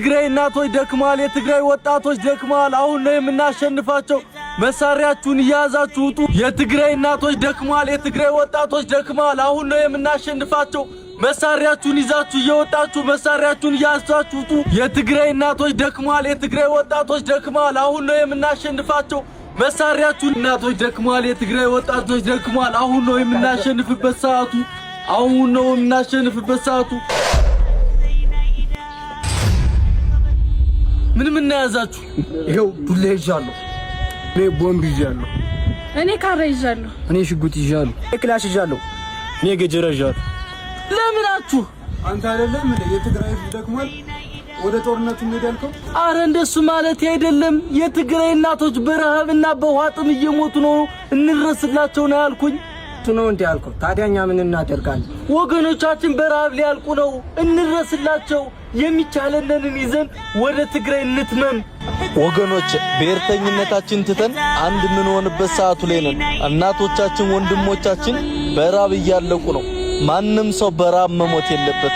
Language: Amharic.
የትግራይ እናቶች ደክማል የትግራይ ወጣቶች ደክማል አሁን ነው የምናሸንፋቸው መሳሪያችሁን ያዛችሁ ውጡ የትግራይ እናቶች ደክማል የትግራይ ወጣቶች ደክማል አሁን ነው የምናሸንፋቸው መሳሪያችሁን ይዛችሁ እየወጣችሁ መሳሪያችሁን ያዛችሁ ውጡ የትግራይ እናቶች ደክማል የትግራይ ወጣቶች ደክማል አሁን ነው የምናሸንፋቸው መሳሪያችሁን እናቶች ደክማል የትግራይ ወጣቶች ደክማል አሁን ነው የምናሸንፍበት ሰዓቱ አሁን ነው የምናሸንፍበት ሰዓቱ ምን ያዛችሁ ይሄው ዱላ ይዣለሁ እኔ ቦምብ ይዣለሁ እኔ ካራ ይዣለሁ እኔ ሽጉጥ ይዣለሁ እኔ ክላሽ ይዣለሁ እኔ ገጀራ ይዣለሁ ለምናችሁ አንተ አይደለም እንዴ የትግራይ ደክሟል ወደ ጦርነቱ እንሄዳልከው አረ እንደሱ ማለት አይደለም የትግራይ እናቶች በረሃብና በዋጥም እየሞቱ ነው እንረስላቸው ነው ያልኩኝ ነው እንዴ ያልከው ታዲያኛ ምን እናደርጋለን ወገኖቻችን በረሃብ ሊያልቁ ነው እንረስላቸው የሚቻለንን ይዘን ወደ ትግራይ እንትመም ወገኖች በእርተኝነታችን ትተን አንድ ምን ሆነበት ሰዓቱ ላይ ነን እናቶቻችን ወንድሞቻችን በረሃብ እያለቁ ነው ማንም ሰው በረሃብ መሞት የለበት